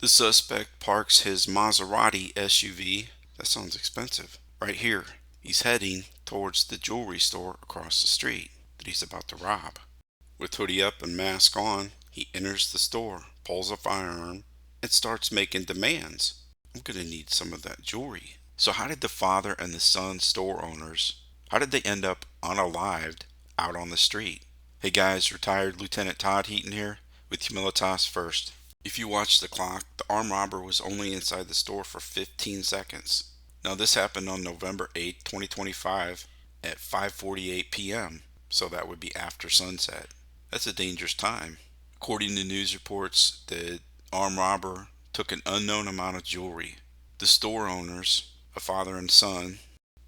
The suspect parks his Maserati SUV, that sounds expensive, right here. He's heading towards the jewelry store across the street that he's about to rob. With hoodie up and mask on, he enters the store, pulls a firearm, and starts making demands. I'm gonna need some of that jewelry. So how did the father and the son store owners, how did they end up unalived out on the street? Hey guys, retired Lieutenant Todd Heaton here with Humilitas First. If you watch the clock, the armed robber was only inside the store for 15 seconds. Now this happened on November 8, 2025 at 5:48 p.m., so that would be after sunset. That's a dangerous time. According to news reports, the armed robber took an unknown amount of jewelry. The store owners, a father and son,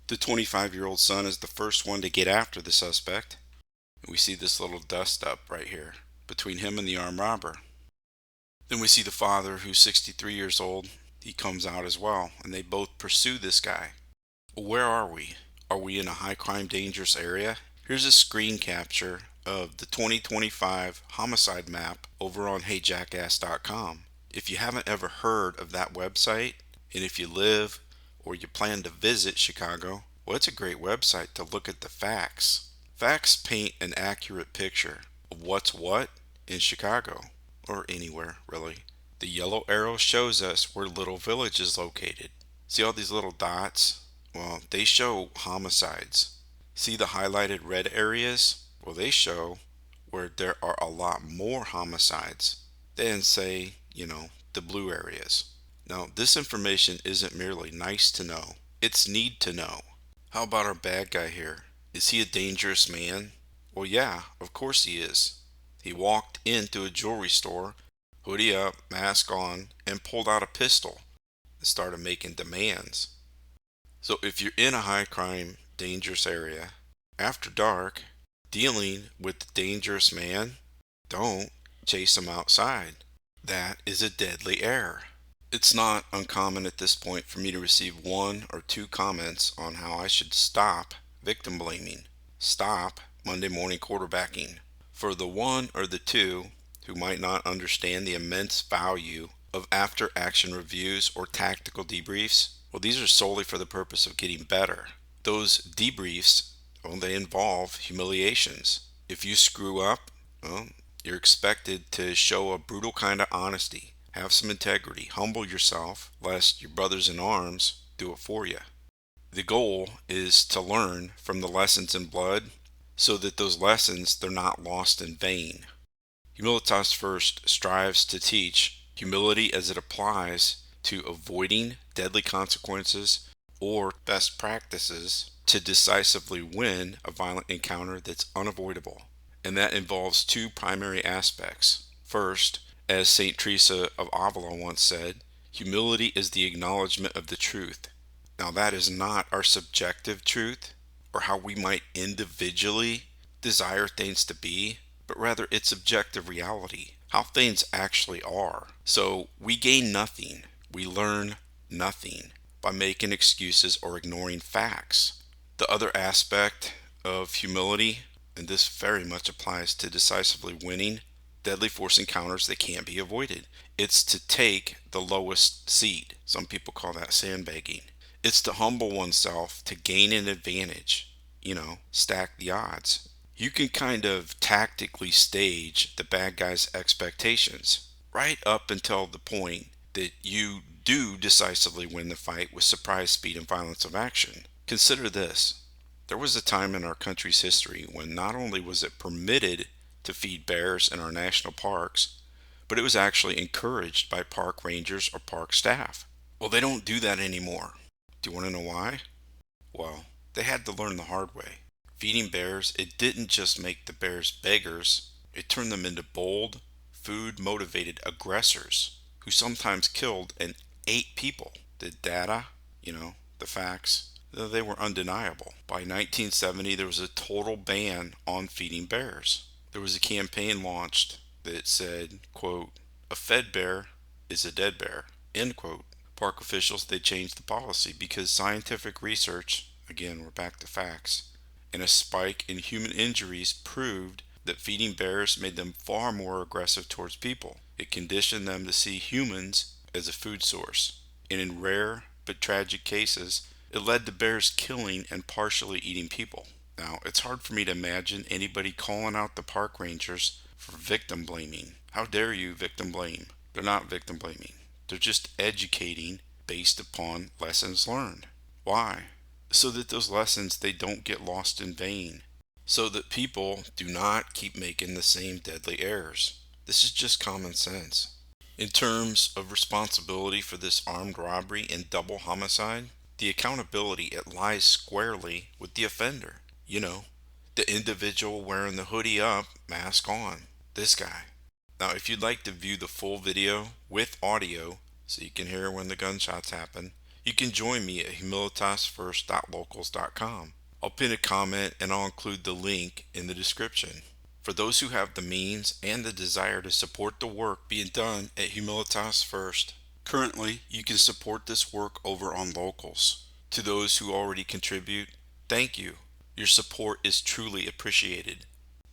the 25-year-old son is the first one to get after the suspect. We see this little dust up right here between him and the armed robber. Then we see the father, who's 63 years old. He comes out as well, and they both pursue this guy. Where are we? Are we in a high crime dangerous area? Here's a screen capture of the 2025 homicide map over on heyjackass.com. If you haven't ever heard of that website, and if you live or you plan to visit Chicago, well, it's a great website to look at the facts. Facts paint an accurate picture of what's what in Chicago, or anywhere really. The yellow arrow shows us where Little Village is located. See all these little dots? Well, they show homicides. See the highlighted red areas? Well, they show where there are a lot more homicides than, say, the blue areas. Now, this information isn't merely nice to know, it's need to know. How about our bad guy here? Is he a dangerous man? Well, yeah, of course he is. He walked into a jewelry store, hoodie up, mask on, and pulled out a pistol and started making demands. So if you're in a high crime, dangerous area, after dark, dealing with the dangerous man, don't chase him outside. That is a deadly error. It's not uncommon at this point for me to receive one or two comments on how I should stop victim blaming, stop Monday morning quarterbacking. For the one or the two who might not understand the immense value of after action reviews or tactical debriefs, well, these are solely for the purpose of getting better. Those debriefs, well, they involve humiliations. If you screw up, well, you're expected to show a brutal kind of honesty, have some integrity, humble yourself, lest your brothers in arms do it for you. The goal is to learn from the lessons in blood so that those lessons, they're not lost in vain. Humilitas First strives to teach humility as it applies to avoiding deadly consequences or best practices to decisively win a violent encounter that's unavoidable. And that involves two primary aspects. First, as St. Teresa of Avila once said, humility is the acknowledgement of the truth. Now, that is not our subjective truth or how we might individually desire things to be, but rather its objective reality, how things actually are. So we gain nothing, we learn nothing by making excuses or ignoring facts. The other aspect of humility, and this very much applies to decisively winning deadly force encounters that can't be avoided. It's to take the lowest seat. Some people call that sandbagging. It's to humble oneself to gain an advantage, stack the odds. You can kind of tactically stage the bad guy's expectations right up until the point that you do decisively win the fight with surprise, speed, and violence of action. Consider this. There was a time in our country's history when not only was it permitted to feed bears in our national parks, but it was actually encouraged by park rangers or park staff. Well, they don't do that anymore. Do you want to know why? Well, they had to learn the hard way. Feeding bears, it didn't just make the bears beggars, it turned them into bold, food-motivated aggressors who sometimes killed and ate people. The data, the facts, they were undeniable. By 1970, there was a total ban on feeding bears. There was a campaign launched that said, quote, "A fed bear is a dead bear," end quote. Park officials, they changed the policy because scientific research, again, we're back to facts, and a spike in human injuries proved that feeding bears made them far more aggressive towards people. It conditioned them to see humans as a food source, and in rare but tragic cases, it led to bears killing and partially eating people. Now, it's hard for me to imagine anybody calling out the park rangers for victim blaming. How dare you victim blame? They're not victim blaming. They're just educating based upon lessons learned. Why? So that those lessons they don't get lost in vain. So that people do not keep making the same deadly errors. This is just common sense. In terms of responsibility for this armed robbery and double homicide, the accountability it lies squarely with the offender. You know, the individual wearing the hoodie up, mask on. This guy. Now, if you'd like to view the full video with audio, so you can hear when the gunshots happen, you can join me at humilitasfirst.locals.com. I'll pin a comment and I'll include the link in the description. For those who have the means and the desire to support the work being done at Humilitas First, currently you can support this work over on Locals. To those who already contribute, thank you. Your support is truly appreciated.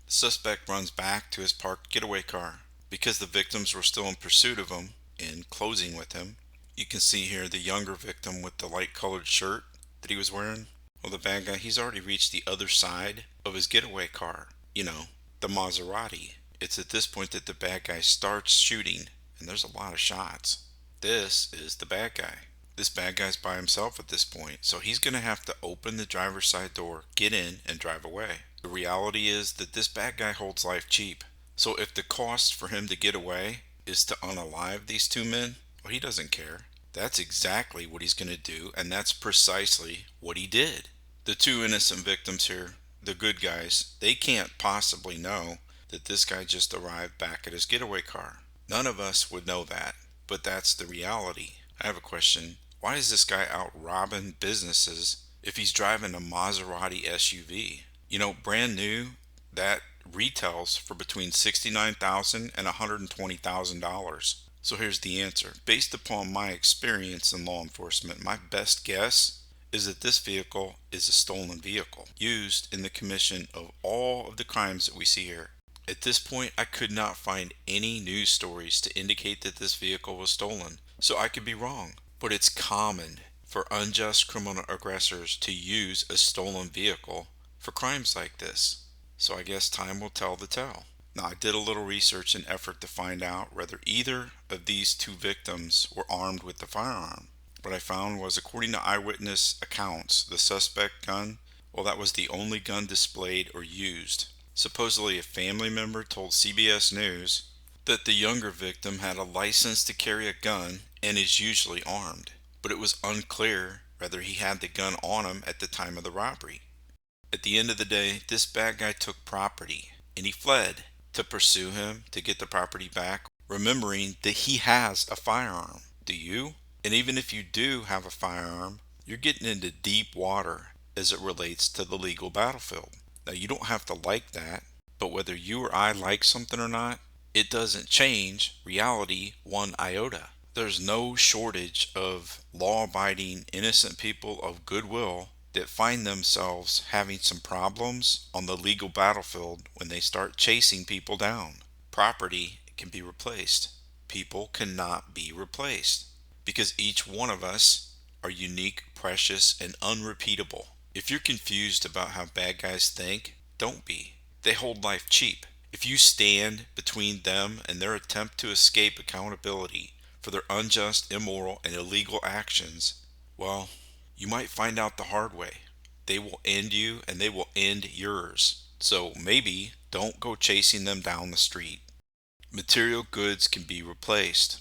The suspect runs back to his parked getaway car. Because the victims were still in pursuit of him and closing with him, you can see here the younger victim with the light colored shirt that he was wearing. Well, the bad guy, he's already reached the other side of his getaway car. You know, the Maserati. It's at this point that the bad guy starts shooting, and there's a lot of shots. This is the bad guy. This bad guy's by himself at this point, so he's going to have to open the driver's side door, get in, and drive away. The reality is that this bad guy holds life cheap. So if the cost for him to get away is to unalive these two men, well, he doesn't care. That's exactly what he's going to do, and that's precisely what he did. The two innocent victims here, the good guys, they can't possibly know that this guy just arrived back at his getaway car. None of us would know that, but that's the reality. I have a question. Why is this guy out robbing businesses if he's driving a Maserati SUV? You know, brand new, that retails for between $69,000 and $120,000. So here's the answer. Based upon my experience in law enforcement, my best guess is that this vehicle is a stolen vehicle used in the commission of all of the crimes that we see here. At this point, I could not find any news stories to indicate that this vehicle was stolen, so I could be wrong. But it's common for unjust criminal aggressors to use a stolen vehicle for crimes like this. So I guess time will tell the tale. Now, I did a little research in effort to find out whether either of these two victims were armed with the firearm. What I found was, according to eyewitness accounts, the suspect gun, well, that was the only gun displayed or used. Supposedly, a family member told CBS News that the younger victim had a license to carry a gun and is usually armed, but it was unclear whether he had the gun on him at the time of the robbery. At the end of the day, this bad guy took property and he fled. To pursue him, to get the property back, remembering that he has a firearm. Do you? And even if you do have a firearm, you're getting into deep water as it relates to the legal battlefield. Now, you don't have to like that, but whether you or I like something or not, it doesn't change reality one iota. There's no shortage of law-abiding, innocent people of goodwill that find themselves having some problems on the legal battlefield when they start chasing people down. Property can be replaced. People cannot be replaced because each one of us are unique, precious, and unrepeatable. If you're confused about how bad guys think, don't be. They hold life cheap. If you stand between them and their attempt to escape accountability for their unjust, immoral, and illegal actions, well, you might find out the hard way. They will end you and they will end yours. So maybe don't go chasing them down the street. Material goods can be replaced,